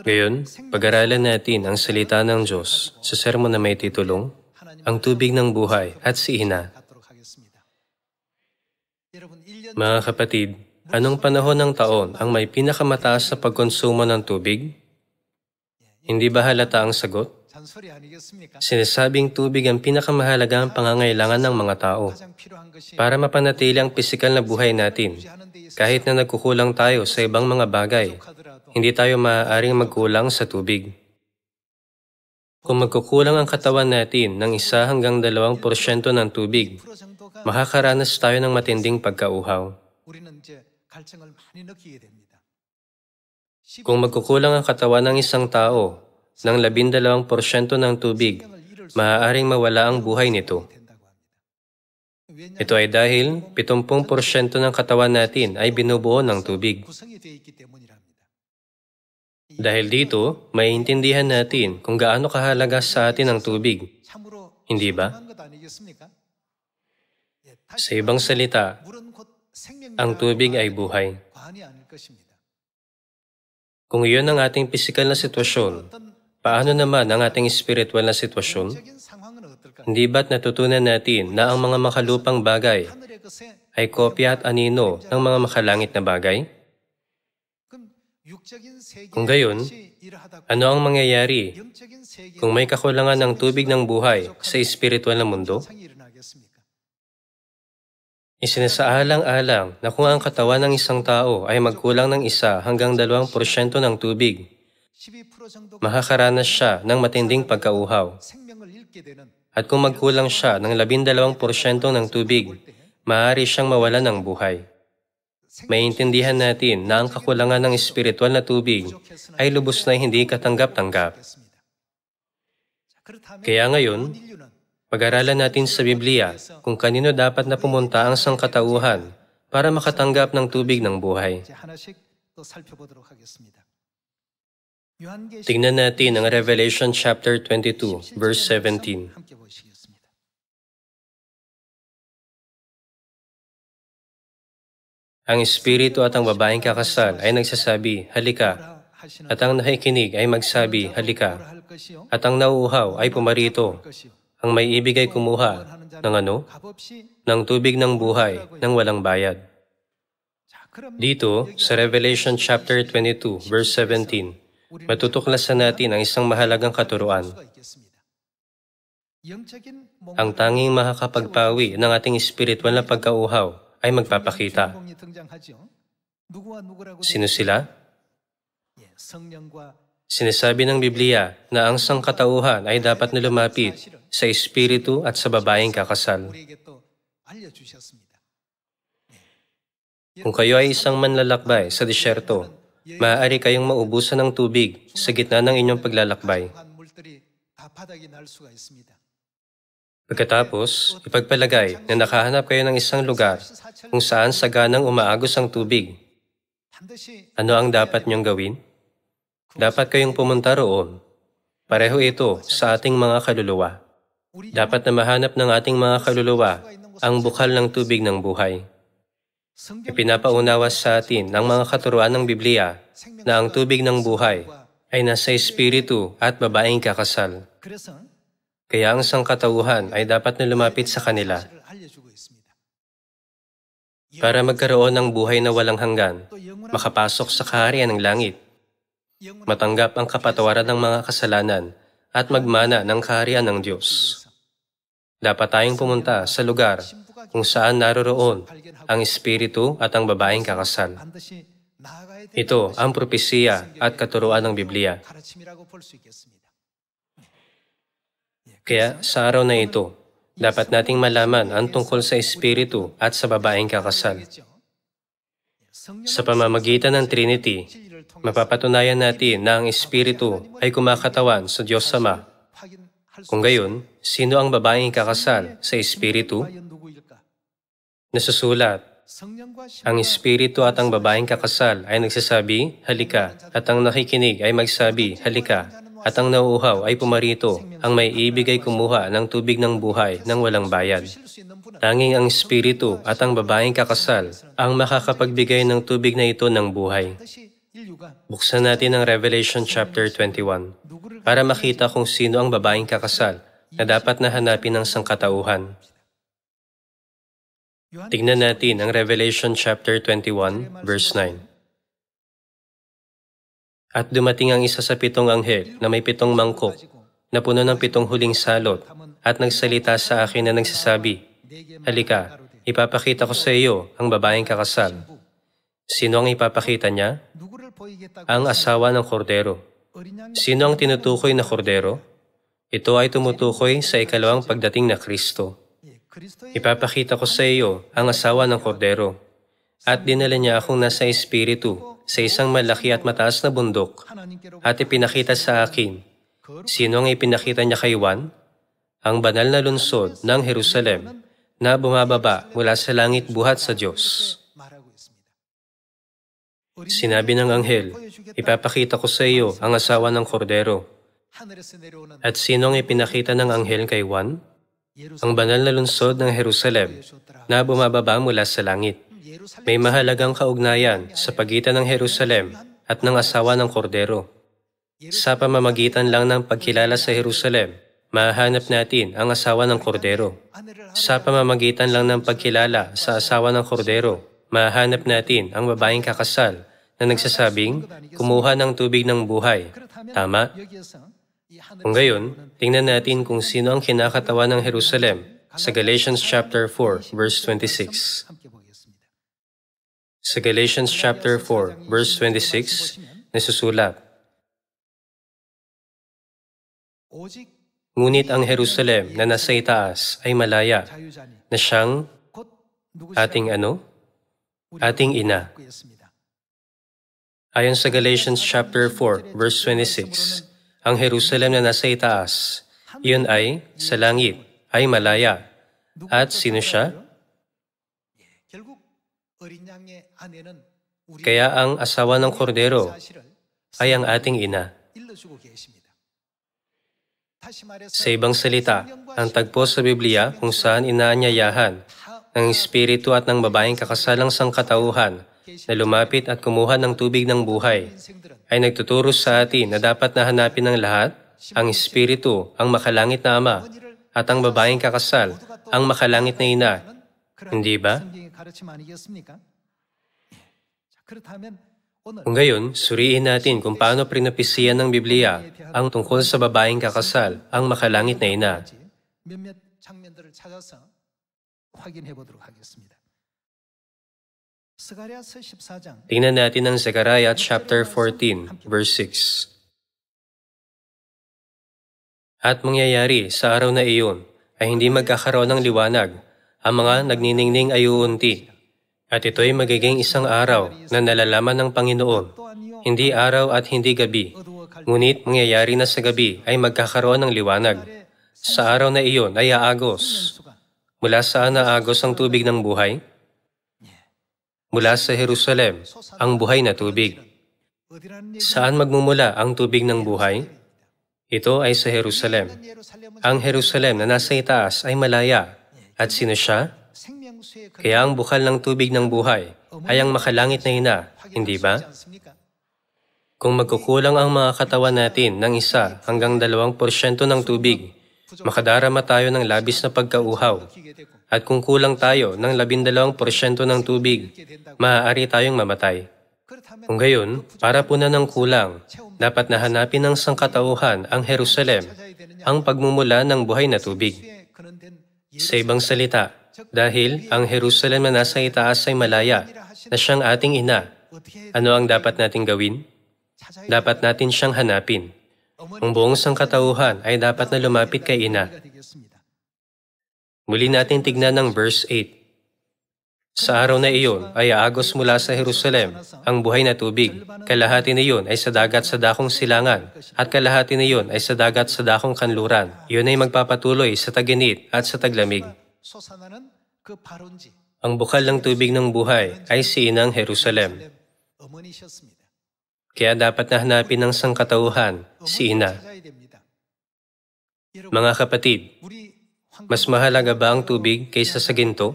Ngayon, pag-aralan natin ang salita ng Diyos sa sermon na may titulong, Ang Tubig ng Buhay at si Ina. Mga kapatid, anong panahon ng taon ang may pinakamataas na pagkonsumo ng tubig? Hindi ba halata ang sagot? Sinasabing tubig ang pinakamahalagang pangangailangan ng mga tao para mapanatili ang pisikal na buhay natin. Kahit na nagkukulang tayo sa ibang mga bagay, hindi tayo maaaring magkulang sa tubig. Kung magkukulang ang katawan natin ng 1 hanggang 2% ng tubig, makakaranas tayo ng matinding pagkauhaw. Kung magkukulang ang katawan ng isang tao ng 12% ng tubig, maaaring mawala ang buhay nito. Ito ay dahil 70% ng katawan natin ay binubuo ng tubig. Dahil dito, maiintindihan natin kung gaano kahalaga sa atin ang tubig. Hindi ba? Sa ibang salita, ang tubig ay buhay. Kung iyon ang ating pisikal na sitwasyon, paano naman ang ating espiritual na sitwasyon? Hindi ba't natutunan natin na ang mga makalupang bagay ay kopya at anino ng mga makalangit na bagay? Kung gayon, ano ang mangyayari kung may kakulangan ng tubig ng buhay sa espiritual na mundo? Isinasaalang-alang na kung ang katawan ng isang tao ay magkulang ng 1 hanggang 2% ng tubig, makakaranas siya ng matinding pagkauhaw. At kung magkulang siya ng 12% ng tubig, maaari siyang mawalan ng buhay. Maiintindihan natin na ang kakulangan ng espiritual na tubig ay lubos na hindi katanggap-tanggap. Kaya ngayon, pag-aralan natin sa Biblia kung kanino dapat na pumunta ang sangkatauhan para makatanggap ng tubig ng buhay. Tingnan natin ang Revelation chapter 22, verse 17. Ang espiritu at ang babaeng kakasal ay nagsasabi, halika. At ang nakikinig ay magsabi, halika. At ang nauuhaw ay pumarito. Ang may ibig ay kumuha ng ano? Ng tubig ng buhay ng walang bayad. Dito, sa Revelation chapter 22, verse 17, matutuklasan natin ang isang mahalagang katuruan. Ang tanging makakapagpawi ng ating espiritual na pagkauhaw ay magpapakita. Sino sila? Sinasabi ng Biblia na ang sangkatauhan ay dapat na lumapit sa espiritu at sa babaeng kakasal. Kung kayo ay isang manlalakbay sa disyerto, maaari kayong maubusan ng tubig sa gitna ng inyong paglalakbay. Pagkatapos, ipagpalagay na nakahanap kayo ng isang lugar kung saan saganang umaagos ang tubig. Ano ang dapat niyong gawin? Dapat kayong pumunta roon. Pareho ito sa ating mga kaluluwa. Dapat na mahanap ng ating mga kaluluwa ang bukal ng tubig ng buhay. Ipinapaunawa sa atin ng mga katuruan ng Biblia na ang tubig ng buhay ay nasa espiritu at babaeng kakasal. Kaya ang sangkatauhan ay dapat na lumapit sa kanila. Para magkaroon ng buhay na walang hanggan, makapasok sa kaharian ng langit, matanggap ang kapatawaran ng mga kasalanan, at magmana ng kaharian ng Diyos. Dapat tayong pumunta sa lugar kung saan naroroon ang espiritu at ang babaeng kakasal. Ito ang propesiya at katuruan ng Biblia. Kaya sa araw na ito, dapat nating malaman ang tungkol sa espiritu at sa babaeng kakasal. Sa pamamagitan ng Trinity, mapapatunayan natin na ang espiritu ay kumakatawan sa Diyos Ama. Kung gayon, sino ang babaeng kakasal sa espiritu? Nasusulat, ang espiritu at ang babaeng kakasal ay nagsasabi, halika, at ang nakikinig ay magsabi, halika. At ang nauuhaw ay pumarito, ang may ibig ay kumuha ng tubig ng buhay ng walang bayad. Tanging ang espiritu at ang babaeng kakasal ang makakapagbigay ng tubig na ito ng buhay. Buksan natin ang Revelation chapter 21 para makita kung sino ang babaeng kakasal na dapat na hanapin ng sangkatauhan. Tignan natin ang Revelation chapter 21 verse 9. At dumating ang isa sa 7 anghel na may 7 mangkok na puno ng 7 huling salot at nagsalita sa akin na nagsasabi, "Halika, ipapakita ko sa iyo ang babaeng kakasal." Sino ang ipapakita niya? Ang asawa ng kordero. Sino ang tinutukoy na kordero? Ito ay tumutukoy sa ikalawang pagdating na Kristo. Ipapakita ko sa iyo ang asawa ng kordero. At dinala niya akong nasa espiritu sa isang malaki at mataas na bundok at ipinakita sa akin. Sino ang ipinakita niya kay Juan? Ang banal na lungsod ng Jerusalem na bumababa mula sa langit buhat sa Diyos. Sinabi ng anghel, ipapakita ko sa iyo ang asawa ng kordero. At sino ang ipinakita ng anghel kay Juan? Ang banal na lungsod ng Jerusalem na bumababa mula sa langit. May mahalagang kaugnayan sa pagitan ng Jerusalem at ng asawa ng kordero. Sa pamamagitan lang ng pagkilala sa Jerusalem, mahahanap natin ang asawa ng kordero. Sa pamamagitan lang ng pagkilala sa asawa ng kordero, mahahanap natin ang babaeng kakasal na nagsasabing, kumuha ng tubig ng buhay. Tama? Kung gayon, tingnan natin kung sino ang kinakatawan ng Jerusalem sa Galatians chapter 4, verse 26. Sa Galatians chapter 4, verse 26, nasusulat, "Ngunit ang Jerusalem na nasa itaas ay malaya, na siyang ating ano? Ating ina." Ayon sa Galatians chapter 4, verse 26, ang Jerusalem na nasa itaas, iyon ay, sa langit, ay malaya. At sino siya? Kaya ang asawa ng kordero ay ang ating ina. Sa ibang salita, ang tagpo sa Biblia kung saan inaanyayahan ng espiritu at ng babaeng kakasalang sangkatauhan na lumapit at kumuha ng tubig ng buhay, ay nagtuturo sa atin na dapat na hanapin ng lahat ang espiritu, ang makalangit na ama, at ang babaeng kakasal, ang makalangit na ina. Hindi ba? Kung gayon, suriin natin kung paano prinopesiya ng Biblia ang tungkol sa babaeng kakasal, ang makalangit na ina. Tingnan natin ang Zechariah chapter 14, verse 6. At mangyayari sa araw na iyon ay hindi magkakaroon ng liwanag, ang mga nagniningning ay uunti. At ito'y magiging isang araw na nalalaman ng Panginoon, hindi araw at hindi gabi, ngunit mangyayari na sa gabi ay magkakaroon ng liwanag. Sa araw na iyon ay aagos. Mula saan naagos ang tubig ng buhay? Mula sa Jerusalem, ang buhay na tubig. Saan magmumula ang tubig ng buhay? Ito ay sa Jerusalem. Ang Jerusalem na nasa itaas ay malaya. At sino siya? Kaya ang bukal ng tubig ng buhay ay ang makalangit na ina, hindi ba? Kung magkukulang ang mga katawan natin ng 1 hanggang 2% ng tubig, makadarama tayo ng labis na pagkauhaw. At kung kulang tayo ng 12% ng tubig, maaari tayong mamatay. Kung gayon, para punan ng kulang, dapat na hanapin ng sangkatauhan ang Jerusalem, ang pagmumula ng buhay na tubig. Sa ibang salita, dahil ang Jerusalem na nasa itaas ay malaya, na siyang ating ina, ano ang dapat nating gawin? Dapat natin siyang hanapin. Ang buong sangkatauhan ay dapat na lumapit kay ina. Muli natin tignan ng verse 8. Sa araw na iyon ay aagos mula sa Jerusalem ang buhay na tubig. Kalahati na iyon ay sa dagat sa dakong silangan, at kalahati na iyon ay sa dagat sa dakong kanluran. Iyon ay magpapatuloy sa taginit at sa taglamig. Ang bukal ng tubig ng buhay ay si inang Jerusalem. Kaya dapat na hanapin ng sangkatauhan si ina. Mga kapatid, mas mahalaga ba ang tubig kaysa sa ginto?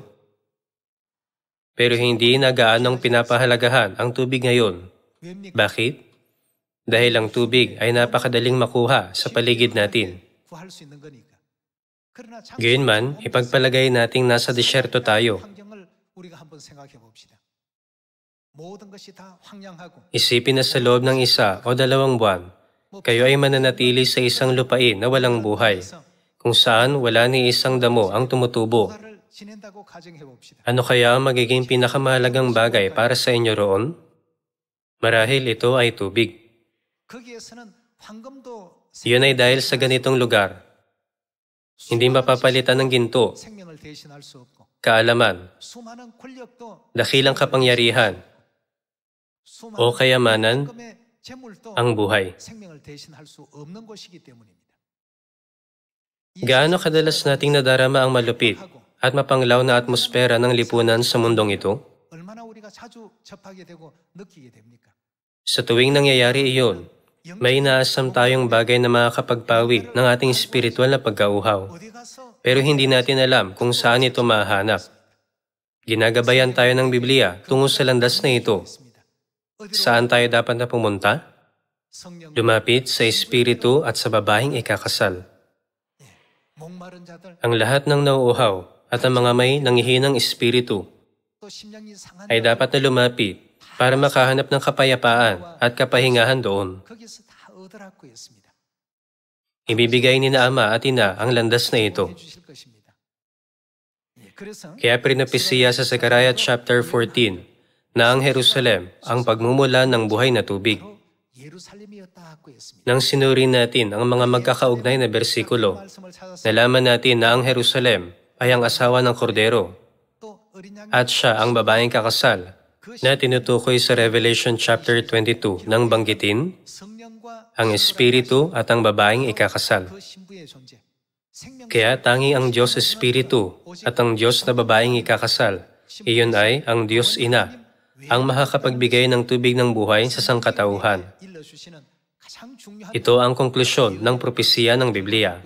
Pero hindi na gaanong pinapahalagahan ang tubig ngayon. Bakit? Dahil ang tubig ay napakadaling makuha sa paligid natin. Gayunman, ipagpalagay nating nasa disyerto tayo. Isipin na sa loob ng 1 o 2 buwan, kayo ay mananatili sa isang lupain na walang buhay, kung saan wala ni isang damo ang tumutubo. Ano kaya ang magiging pinakamahalagang bagay para sa inyo roon? Marahil ito ay tubig. Yun ay dahil sa ganitong lugar, hindi mapapalitan ng ginto, kaalaman, dakilang kapangyarihan, o kayamanan ang buhay. Gaano kadalas nating nadarama ang malupit at mapanglaw na atmosfera ng lipunan sa mundong ito? Sa tuwing nangyayari iyon, may inaasam tayong bagay na makakapagpawi ng ating espiritual na pagkauhaw. Pero hindi natin alam kung saan ito mahanap. Ginagabayan tayo ng Biblia tungo sa landas na ito. Saan tayo dapat na pumunta? Lumapit sa espiritu at sa babaeng ikakasal. Ang lahat ng nauuhaw at ang mga may nangihinang espiritu ay dapat na lumapit para makahanap ng kapayapaan at kapahingahan doon. Ibibigay ni na Ama at Ina ang landas na ito. Kaya pinopesiya sa Zechariah chapter 14 na ang Jerusalem ang pagmumula ng buhay na tubig. Nang sinuri natin ang mga magkakaugnay na bersikulo, nalaman natin na ang Jerusalem ay ang asawa ng kordero at siya ang babaeng kakasal na tinutukoy sa Revelation chapter 22 nang banggitin ang Espiritu at ang babaeng ikakasal. Kaya tanging ang Diyos Espiritu at ang Diyos na babaeng ikakasal, iyon ay ang Diyos Ina, ang makakapagbigay ng tubig ng buhay sa sangkatauhan. Ito ang konklusyon ng propesiya ng Biblia.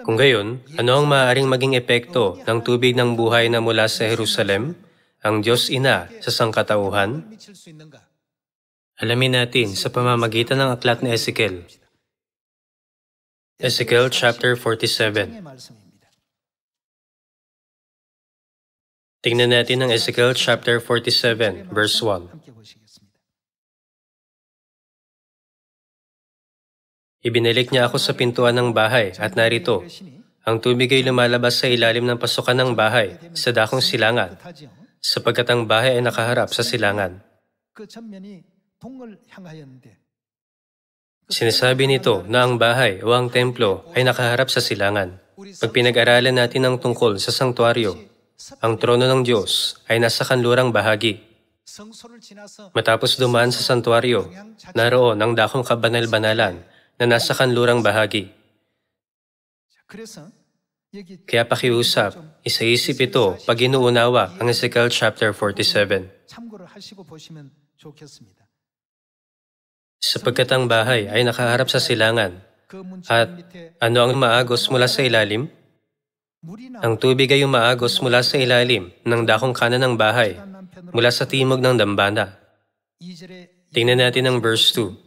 Kung gayon, ano ang maaaring maging epekto ng tubig ng buhay na mula sa Jerusalem, ang Diyos Ina sa sangkatauhan? Alamin natin sa pamamagitan ng aklat ni Ezekiel. Ezekiel chapter 47. Tingnan natin ang Ezekiel chapter 47, verse 1. Ibinalik niya ako sa pintuan ng bahay at narito, ang tubig ay lumalabas sa ilalim ng pasukan ng bahay sa dakong silangan, sapagkat ang bahay ay nakaharap sa silangan. Sinasabi nito na ang bahay o ang templo ay nakaharap sa silangan. Pag pinag-aralan natin ang tungkol sa sanktuaryo, ang trono ng Diyos ay nasa kanlurang bahagi. Matapos dumaan sa santuaryo, naroon ang dakong kabanal-banalan na nasa kanlurang bahagi. Kaya pakiusap, isaisip ito pag inuunawa ang Ezekiel chapter 47. Sapagkat ang bahay ay nakaharap sa silangan, at ano ang maagos mula sa ilalim? Ang tubig ay umaagos mula sa ilalim ng dakong kanan ng bahay, mula sa timog ng dambana. Tingnan natin ang verse 2.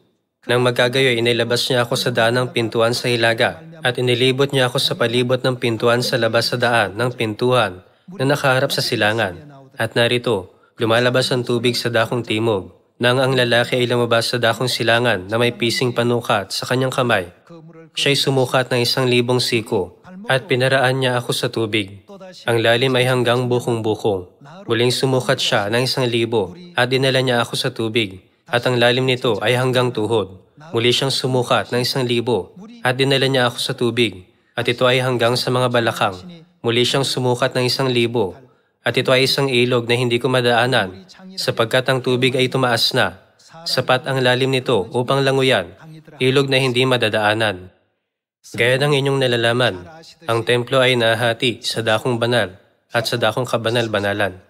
Nang magkagayoy, inilabas niya ako sa daan ng pintuan sa hilaga, at inilibot niya ako sa palibot ng pintuan sa labas sa daan ng pintuan na nakaharap sa silangan. At narito, lumalabas ang tubig sa dakong timog. Nang ang lalaki ay lumabas sa dakong silangan na may pising panukat sa kanyang kamay, siya'y sumukat ng 1,000 siko, at pinaraan niya ako sa tubig. Ang lalim ay hanggang bukong-bukong. Muling sumukat siya ng 1,000, at dinala niya ako sa tubig, at ang lalim nito ay hanggang tuhod. Muli siyang sumukat ng 1,000, at dinala niya ako sa tubig, at ito ay hanggang sa mga balakang. Muli siyang sumukat ng 1,000, at ito ay isang ilog na hindi ko madaanan, sapagkat ang tubig ay tumaas na. Sapat ang lalim nito upang languyan, ilog na hindi madadaanan. Gaya ng inyong nalalaman, ang templo ay nahati sa dakong banal at sa dakong kabanal-banalan.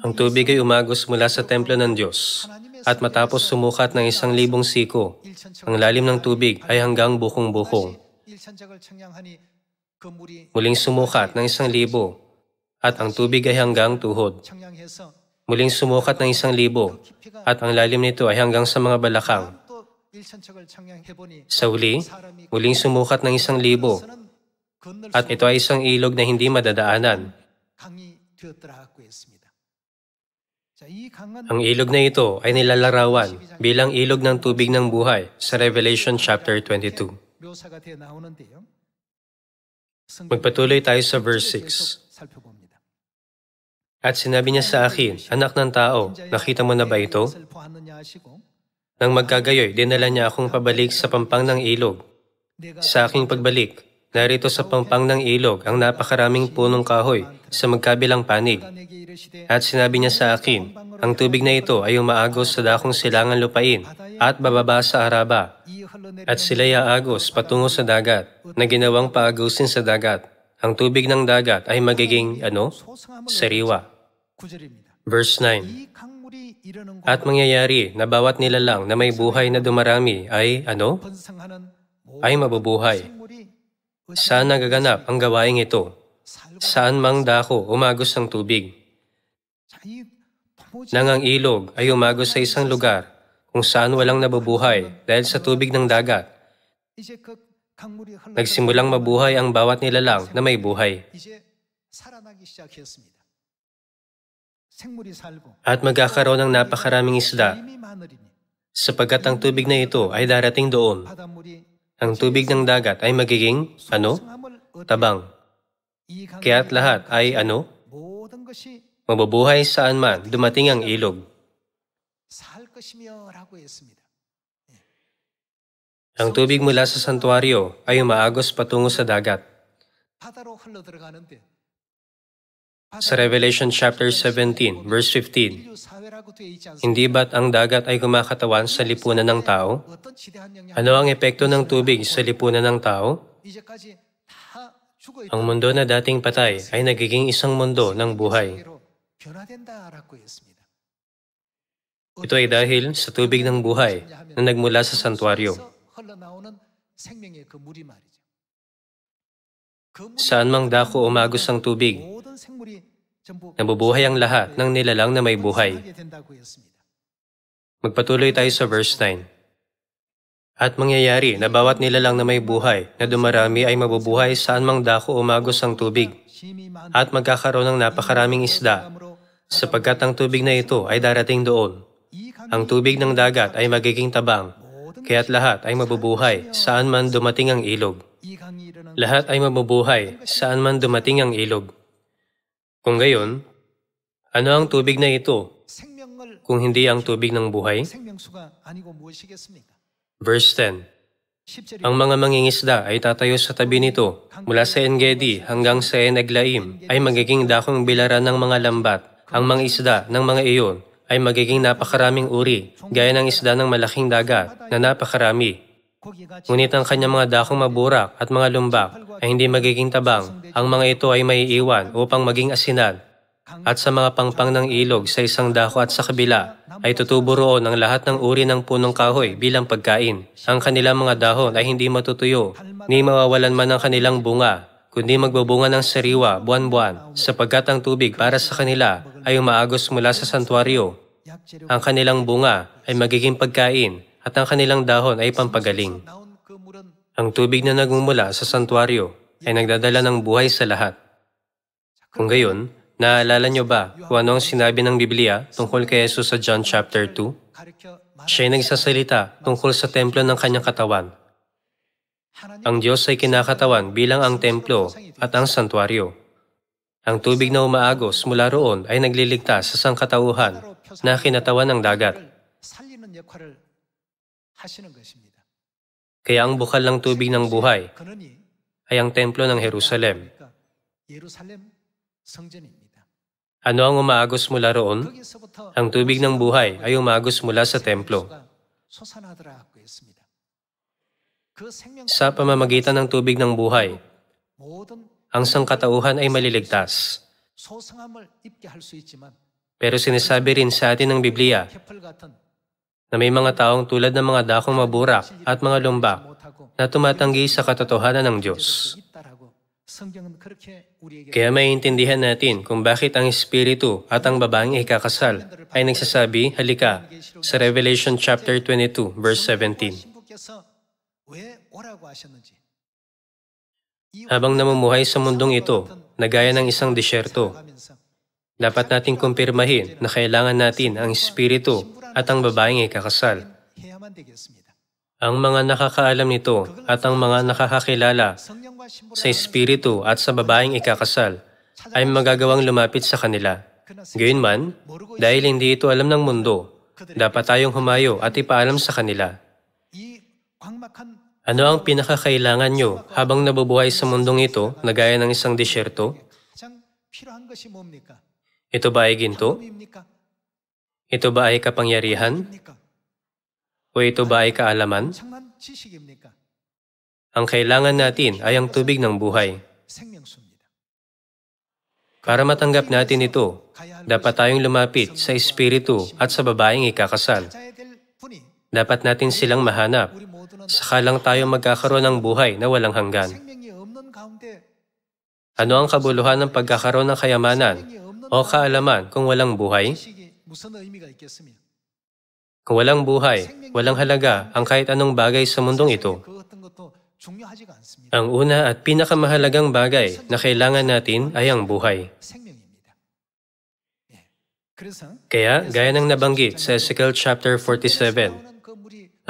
Ang tubig ay umagos mula sa templo ng Diyos, at matapos sumukat ng 1,000 siko, ang lalim ng tubig ay hanggang bukong-bukong. Muling sumukat ng 1,000, at ang tubig ay hanggang tuhod. Muling sumukat ng 1,000, at ang lalim nito ay hanggang sa mga balakang. Sa huli, muling sumukat ng 1,000, at ito ay isang ilog na hindi madadaanan. Ang ilog na ito ay nilalarawan bilang ilog ng tubig ng buhay sa Revelation chapter 22. Magpatuloy tayo sa verse 6. At sinabi niya sa akin, "Anak ng tao, nakita mo na ba ito?" Nang magkagayoy, dinala niya akong pabalik sa pampang ng ilog. Sa aking pagbalik, narito sa pampang ng ilog ang napakaraming punong kahoy sa magkabilang panig. At sinabi niya sa akin, "Ang tubig na ito ay umaagos sa dakong silangan lupain at bababa sa Araba. At sila'y aagos patungo sa dagat, na ginawang paagusin sa dagat. Ang tubig ng dagat ay magiging, sariwa." Verse 9. At mangyayari na bawat nilalang na may buhay na dumarami ay, ay mabubuhay. Saan nagaganap ang gawaing ito? Saan mang dako umagos ang tubig? Nang ang ilog ay umagos sa isang lugar kung saan walang nabubuhay dahil sa tubig ng dagat, nagsimulang mabuhay ang bawat nilalang na may buhay. At magkakaroon ng napakaraming isda, sapagkat ang tubig na ito ay darating doon. Ang tubig ng dagat ay magiging, tabang. Kaya't lahat ay, mabubuhay saan man dumating ang ilog. Ang tubig mula sa santuaryo ay umaagos patungo sa dagat. Sa Revelation chapter 17, verse 15, "Hindi ba't ang dagat ay kumakatawan sa lipunan ng tao?" Ano ang epekto ng tubig sa lipunan ng tao? Ang mundo na dating patay ay nagiging isang mundo ng buhay. Ito ay dahil sa tubig ng buhay na nagmula sa santuaryo. Saan mang dako umagos ang tubig, nabubuhay ang lahat ng nilalang na may buhay. Magpatuloy tayo sa verse 9. At mangyayari na bawat nilalang na may buhay na dumarami ay mabubuhay saan mang dako umagos ang tubig, at magkakaroon ng napakaraming isda, sapagkat ang tubig na ito ay darating doon. Ang tubig ng dagat ay magiging tabang, kaya't lahat ay mabubuhay saan man dumating ang ilog. Lahat ay mabubuhay saan man dumating ang ilog. Kung gayon, ano ang tubig na ito kung hindi ang tubig ng buhay? Verse 10. Ang mga mangingisda ay tatayo sa tabi nito. Mula sa En-Gedi hanggang sa En-Eglaim ay magiging dakong bilaran ng mga lambat. Ang mga isda ng mga iyon ay magiging napakaraming uri, gaya ng isda ng malaking dagat na napakarami. Ngunit ang kanyang mga dakong maburak at mga lumbak ay hindi magiging tabang. Ang mga ito ay maiiwan upang maging asinan. At sa mga pangpang ng ilog sa isang dako at sa kabila, ay tutubo roon ang lahat ng uri ng punong kahoy bilang pagkain. Ang kanilang mga dahon ay hindi matutuyo, ni mawawalan man ang kanilang bunga, kundi magbubunga ng sariwa buwan-buwan, sapagkat ang tubig para sa kanila ay umaagos mula sa santuaryo. Ang kanilang bunga ay magiging pagkain, at ang kanilang dahon ay pampagaling. Ang tubig na nagmumula sa santuaryo ay nagdadala ng buhay sa lahat. Kung gayon, naalala niyo ba kung ano ang sinabi ng Biblia tungkol kay Jesus sa John chapter 2? Siya ay nagsasalita tungkol sa templo ng kanyang katawan. Ang Diyos ay kinakatawan bilang ang templo at ang santuaryo. Ang tubig na umaagos mula roon ay nagliligtas sa sangkatauhan na kinatawan ng dagat. Kaya ang bukal ng tubig ng buhay ay ang templo ng Jerusalem. Ano ang umaagos mula roon? Ang tubig ng buhay ay umaagos mula sa templo. Sa pamamagitan ng tubig ng buhay, ang sangkatauhan ay maliligtas. Pero sinasabi rin sa atin ng Biblia na may mga taong tulad ng mga dakong maburak at mga lumbak na tumatanggi sa katotohanan ng Diyos. Kaya maiintindihan natin kung bakit ang Espiritu at ang babaeng ikakasal ay nagsasabi, halika, sa Revelation chapter 22, verse 17. Habang namumuhay sa mundong ito, na gaya ng isang disyerto, dapat nating kumpirmahin na kailangan natin ang Espiritu at ang babaeng ikakasal. Ang mga nakakaalam nito at ang mga nakakakilala sa Espiritu at sa babaeng ikakasal ay magagawang lumapit sa kanila. Gayunman, dahil hindi ito alam ng mundo, dapat tayong humayo at ipaalam sa kanila. Ano ang pinakakailangan nyo habang nabubuhay sa mundong ito na gaya ng isang disyerto? Ito ba ay ginto? Ito ba ay kapangyarihan? O ito ba ay kaalaman? Ang kailangan natin ay ang tubig ng buhay. Para matanggap natin ito, dapat tayong lumapit sa Espiritu at sa babaeng ikakasal. Dapat natin silang mahanap. Saka lang tayo magkakaroon ng buhay na walang hanggan. Ano ang kabuluhan ng pagkakaroon ng kayamanan o kaalaman kung walang buhay? Kung walang buhay, walang halaga ang kahit anong bagay sa mundong ito. Ang una at pinakamahalagang bagay na kailangan natin ay ang buhay. Kaya, gaya ng nabanggit sa Ezekiel chapter 47,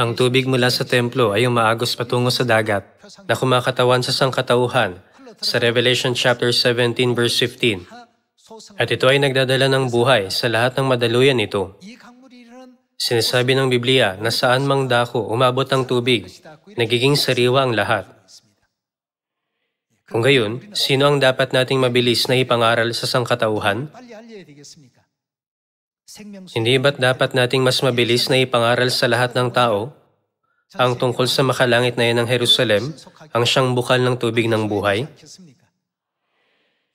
ang tubig mula sa templo ay umaagos patungo sa dagat na kumakatawan sa sangkatauhan sa Revelation chapter 17 verse 15. At ito ay nagdadala ng buhay sa lahat ng madaluyan nito. Sinasabi ng Biblia na saan mang dako umabot ang tubig, nagiging sariwa ang lahat. Kung gayon, sino ang dapat nating mabilis na ipangaral sa sangkatauhan? Hindi ba't dapat nating mas mabilis na ipangaral sa lahat ng tao ang tungkol sa makalangit na yan ng Jerusalem, ang siyang bukal ng tubig ng buhay?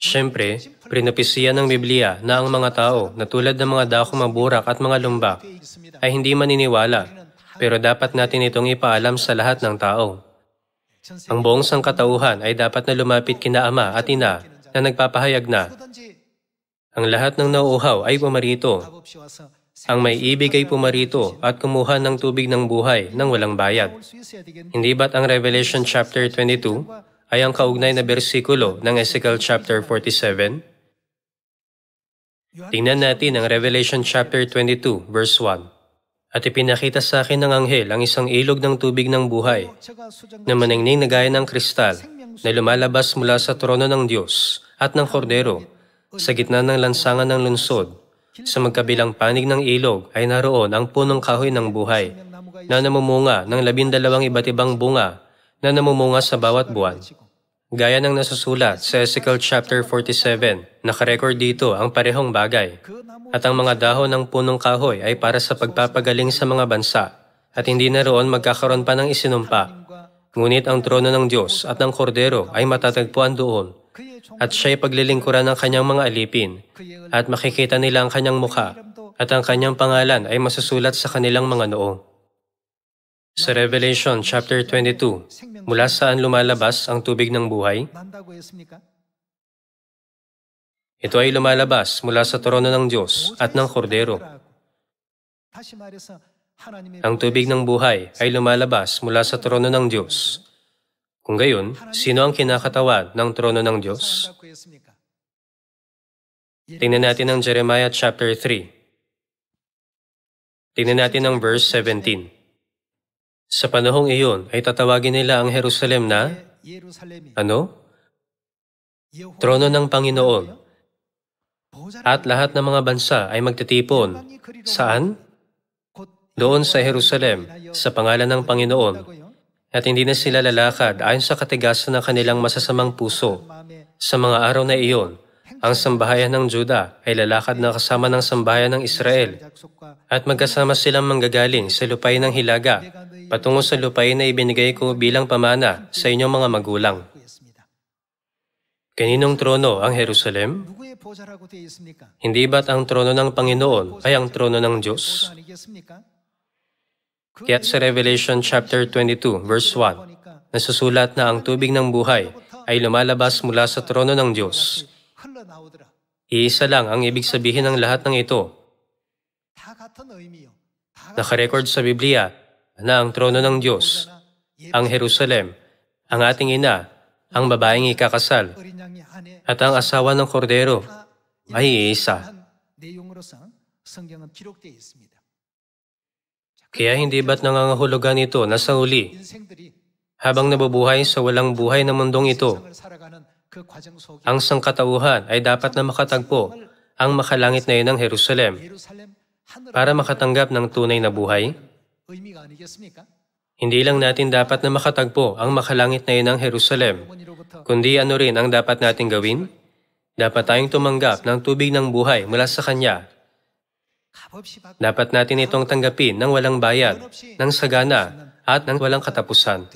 Siyempre, prinopesiya ng Biblia na ang mga tao na tulad ng mga dakong maburak at mga lumbak ay hindi maniniwala, pero dapat natin itong ipaalam sa lahat ng tao. Ang buong sangkatauhan ay dapat na lumapit kina Ama at Ina na nagpapahayag na ang lahat ng nauuhaw ay pumarito. Ang may ibig ay pumarito at kumuha ng tubig ng buhay nang walang bayad. Hindi ba't ang Revelation chapter 22 ay ang kaugnay na bersikulo ng Ezekiel chapter 47? Tingnan natin ang Revelation chapter 22 verse 1. At ipinakita sa akin ng anghel ang isang ilog ng tubig ng buhay na maningning na gaya ng kristal na lumalabas mula sa trono ng Diyos at ng Kordero. Sa gitna ng lansangan ng lungsod, sa magkabilang panig ng ilog ay naroon ang punong kahoy ng buhay na namumunga ng 12 iba't ibang bunga na namumunga sa bawat buwan. Gaya ng nasusulat sa Ezekiel chapter 47, nakarecord dito ang parehong bagay. At ang mga dahon ng punong kahoy ay para sa pagpapagaling sa mga bansa at hindi na roon magkakaroon pa ng isinumpa. Ngunit ang trono ng Diyos at ng Kordero ay matatagpuan doon at siya'y paglilingkuran ng kanyang mga alipin at makikita nila ang kanyang mukha at ang kanyang pangalan ay masusulat sa kanilang mga noo. Sa Revelation chapter 22, mula saan lumalabas ang tubig ng buhay? Ito ay lumalabas mula sa trono ng Diyos at ng Kordero. Ang tubig ng buhay ay lumalabas mula sa trono ng Diyos. Kung gayon, sino ang kinakatawan ng trono ng Diyos? Tingnan natin ang Jeremiah chapter 3. Tingnan natin ang verse 17. Sa panahong iyon ay tatawagin nila ang Jerusalem na, ano? Trono ng Panginoon. At lahat ng mga bansa ay magtitipon. Saan? Doon sa Jerusalem, sa pangalan ng Panginoon. At hindi na sila lalakad ayon sa katigasan ng kanilang masasamang puso. Sa mga araw na iyon, ang sambahayan ng Juda ay lalakad na kasama ng sambahayan ng Israel at magkasama silang manggagaling sa lupain ng Hilaga patungo sa lupain na ibinigay ko bilang pamana sa inyong mga magulang. Kaninong trono ang Jerusalem? Hindi ba't ang trono ng Panginoon ay ang trono ng Diyos? Kaya't sa Revelation chapter 22 verse 1, nasusulat na ang tubig ng buhay ay lumalabas mula sa trono ng Diyos. Iisa lang ang ibig sabihin ng lahat ng ito. Nakarecord sa Biblia na ang trono ng Diyos, ang Jerusalem, ang ating ina, ang babaeng ikakasal, at ang asawa ng kordero ay iisa. Kaya hindi ba't nangangahulugan ito na sa huli, habang nabubuhay sa walang buhay na mundong ito, ang sangkatauhan ay dapat na makatagpo ang makalangit na inang Jerusalem para makatanggap ng tunay na buhay? Hindi lang natin dapat na makatagpo ang makalangit na inang Jerusalem, kundi ano rin ang dapat natin gawin? Dapat tayong tumanggap ng tubig ng buhay mula sa Kanya. Dapat natin itong tanggapin ng walang bayad, ng sagana, at ng walang katapusan.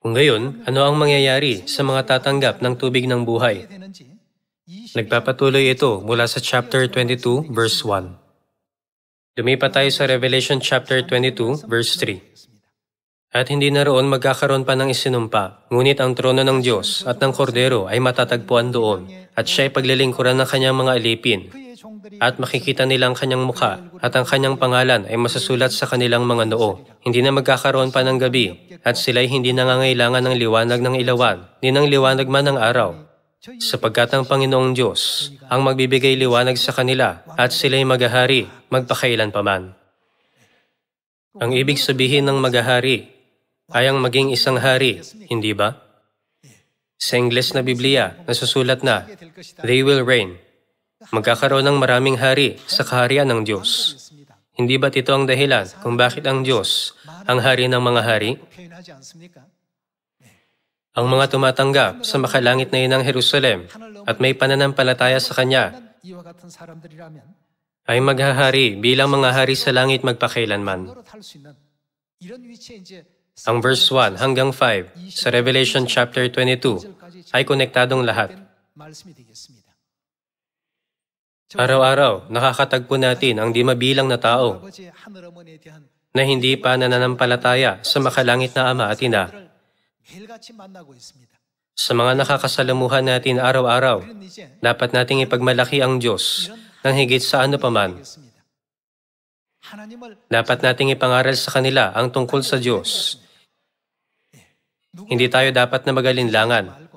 Kung gayon, ano ang mangyayari sa mga tatanggap ng tubig ng buhay? Nagpapatuloy ito mula sa chapter 22, verse 1. Lumipat tayo sa Revelation chapter 22, verse 3. At hindi na roon magkakaroon pa ng isinumpa, ngunit ang trono ng Diyos at ng Kordero ay matatagpuan doon, at siya ay paglilingkuran ng kanyang mga alipin, at makikita nila ang kanyang mukha, at ang kanyang pangalan ay masasulat sa kanilang mga noo. Hindi na magkakaroon pa ng gabi, at sila'y hindi nangangailangan ng liwanag ng ilawan, ni ng liwanag man ng araw. Sapagkat ang Panginoong Diyos ang magbibigay liwanag sa kanila, at sila'y maghahari, magpakailan paman. Ang ibig sabihin ng maghahari ay ang maging isang hari, hindi ba? Sa Ingles na Biblia, nasusulat na, they will reign. Magkakaroon ng maraming hari sa kaharian ng Diyos. Hindi ba't ito ang dahilan kung bakit ang Diyos ang hari ng mga hari? Ang mga tumatanggap sa makalangit na inang Jerusalem at may pananampalataya sa Kanya ay maghahari bilang mga hari sa langit magpakailanman. Ang verse 1 hanggang 5 sa Revelation chapter 22 ay konektadong lahat. Araw-araw, nakakatagpo natin ang di mabilang na tao na hindi pa nananampalataya sa makalangit na Ama at Ina. Sa mga nakakasalamuhan natin araw-araw, dapat nating ipagmalaki ang Diyos ng higit sa ano paman. Dapat nating ipangaral sa kanila ang tungkol sa Diyos. Hindi tayo dapat na magalinlangan.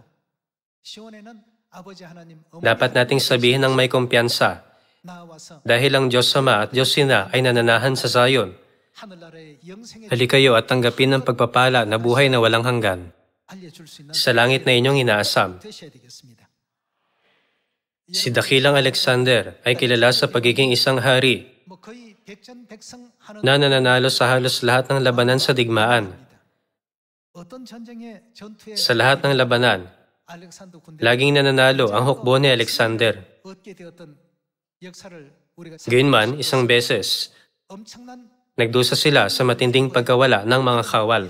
Dapat nating sabihin ng may kumpiyansa, dahil ang Diyos Ama at Diyos Ina ay nananahan sa Zion. Halika kayo at tanggapin ang pagpapala na buhay na walang hanggan sa langit na inyong inaasam. Si Dakilang Alexander ay kilala sa pagiging isang hari na nananalo sa halos lahat ng labanan sa digmaan. Sa lahat ng labanan, laging nananalo ang hukbo ni Alexander. Gayunman, isang beses, nagdusa sila sa matinding pagkawala ng mga kawal.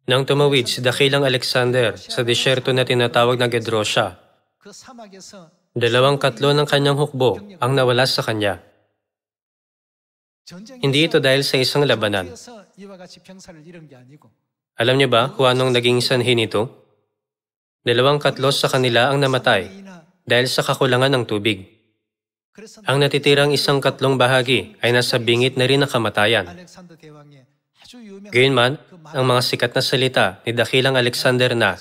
Nang tumawid si Dakilang Alexander sa disyerto na tinatawag na Gedrosya, 2/3 ng kanyang hukbo ang nawala sa kanya. Hindi ito dahil sa isang labanan. Alam niyo ba kung anong naging sanhi nito? 2/3 sa kanila ang namatay dahil sa kakulangan ng tubig. Ang natitirang 1/4 bahagi ay nasa bingit na rin ng kamatayan. Gayunman, ang mga sikat na salita ni Dakilang Alexander na,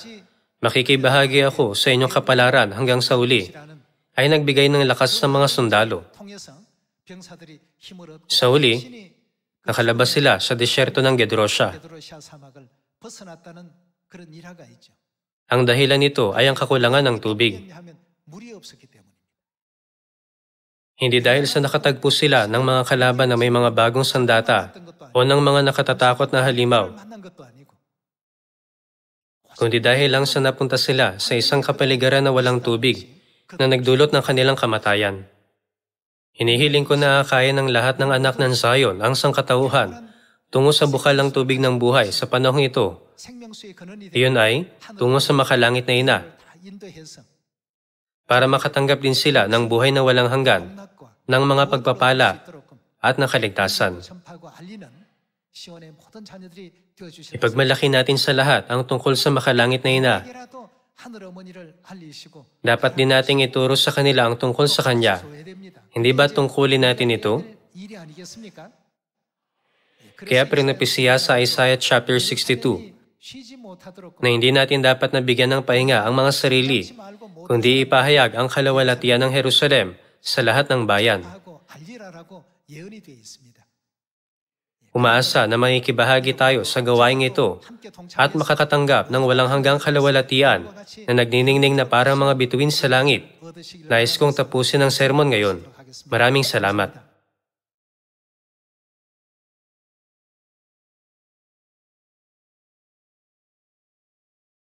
"Makikibahagi ako sa inyong kapalaran hanggang sa uli," ay nagbigay ng lakas sa mga sundalo. Sa uli, nakalabas sila sa disyerto ng Gedrosya. Ang dahilan nito ay ang kakulangan ng tubig. Hindi dahil sa nakatagpo sila ng mga kalaban na may mga bagong sandata o ng mga nakatatakot na halimaw, kundi dahil lang sa napunta sila sa isang kapaligiran na walang tubig na nagdulot ng kanilang kamatayan. Hinihiling ko na kaya ng lahat ng anak ng Zion ang sangkatauhan tungo sa bukal ng tubig ng buhay sa panahong ito. Iyon ay tungo sa makalangit na Ina, para makatanggap din sila ng buhay na walang hanggan, ng mga pagpapala at ng kaligtasan. Ipagmalaki natin sa lahat ang tungkol sa makalangit na ina. Dapat din nating ituro sa kanila ang tungkol sa Kanya. Hindi ba tungkulin natin ito? Kaya pinapisiya sa Isaiah chapter 62 na hindi natin dapat nabigyan ng pahinga ang mga sarili, kundi ipahayag ang kalawalatian ng Jerusalem sa lahat ng bayan. Umaasa na makikibahagi tayo sa gawaing ito at makakatanggap ng walang hanggang kalawalatian na nagniningning na parang mga bituin sa langit. Nais kong tapusin ang sermon ngayon. Maraming salamat.